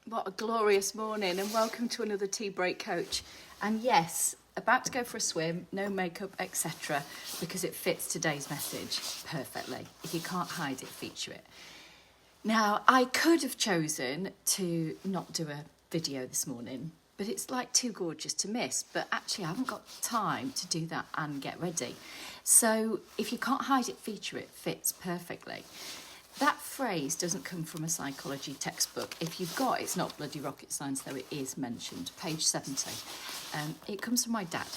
What a glorious morning, and welcome to another Tea Break Coach. And yes, about to go for a swim, no makeup, etc., because it fits today's message perfectly. If you can't hide it, feature it. Now, I could have chosen to not do a video this morning, but it's like too gorgeous to miss. But actually, I haven't got time to do that and get ready. So if you can't hide it, feature it, fits perfectly. That phrase doesn't come from a psychology textbook. If you've got, it's not bloody rocket science, though it is mentioned, page 70. It comes from my dad.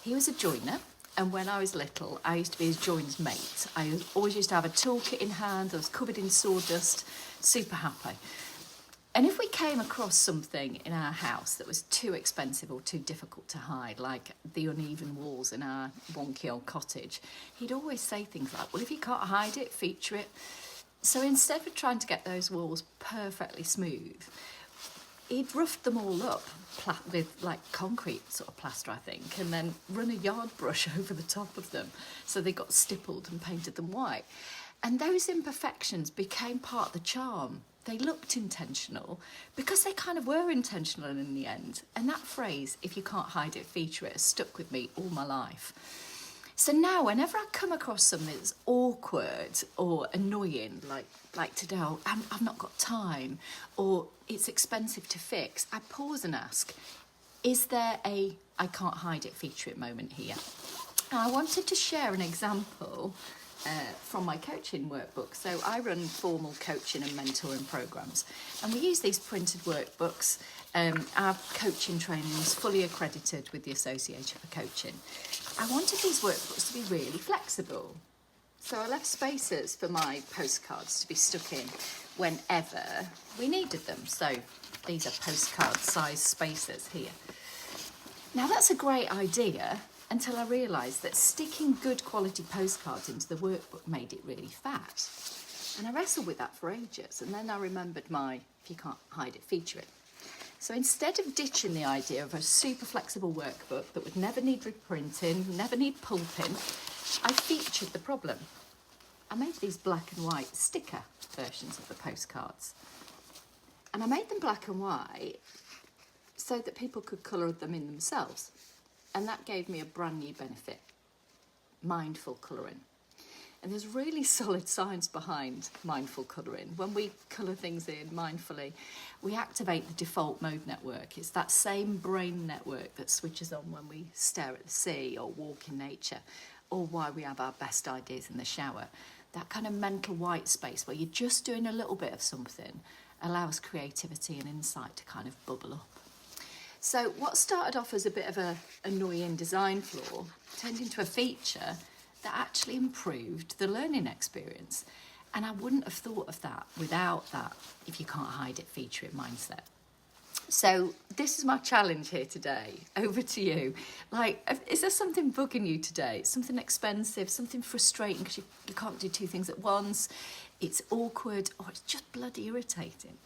He was a joiner, and when I was little, I used to be his joiner's mate. I always used to have a toolkit in hand, I was covered in sawdust, super happy. And if we came across something in our house that was too expensive or too difficult to hide, like the uneven walls in our wonky old cottage, he'd always say things like, well, if you can't hide it, feature it. So instead of trying to get those walls perfectly smooth, he'd roughed them all up with like concrete sort of plaster, I think, and then run a yard brush over the top of them so they got stippled and painted them white. And those imperfections became part of the charm. They looked intentional because they kind of were intentional in the end. And that phrase, if you can't hide it, feature it, has stuck with me all my life. So now whenever I come across something that's awkward or annoying, like today, oh, I've not got time, or it's expensive to fix, I pause and ask, is there a I can't hide it, feature it moment here? And I wanted to share an example from my coaching workbook. So I run formal coaching and mentoring programs, and we use these printed workbooks. Our coaching training is fully accredited with the Association for Coaching. I wanted these workbooks to be really flexible. So I left spaces for my postcards to be stuck in whenever we needed them. So these are postcard size spaces here. Now that's a great idea until I realised that sticking good quality postcards into the workbook made it really fat. And I wrestled with that for ages, and then I remembered if you can't hide it, feature it. So instead of ditching the idea of a super flexible workbook that would never need reprinting, never need pulping, I featured the problem. I made these black and white sticker versions of the postcards. And I made them black and white so that people could colour them in themselves. And that gave me a brand new benefit, mindful colouring. And there's really solid science behind mindful colouring. When we colour things in mindfully, we activate the default mode network. It's that same brain network that switches on when we stare at the sea or walk in nature, or why we have our best ideas in the shower. That kind of mental white space where you're just doing a little bit of something allows creativity and insight to kind of bubble up. So what started off as a bit of an annoying design flaw turned into a feature that actually improved the learning experience. And I wouldn't have thought of that without that if you can't hide it, feature it mindset. So this is my challenge here today. Over to you. Is there something bugging you today? Something expensive, something frustrating because you can't do two things at once? It's awkward, or it's just bloody irritating.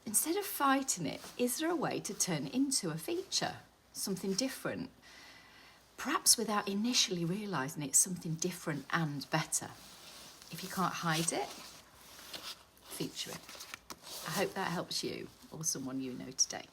Instead of fighting it, is there a way to turn it into a feature, something different? Perhaps without initially realising it's something different and better. If you can't hide it, feature it. I hope that helps you or someone you know today.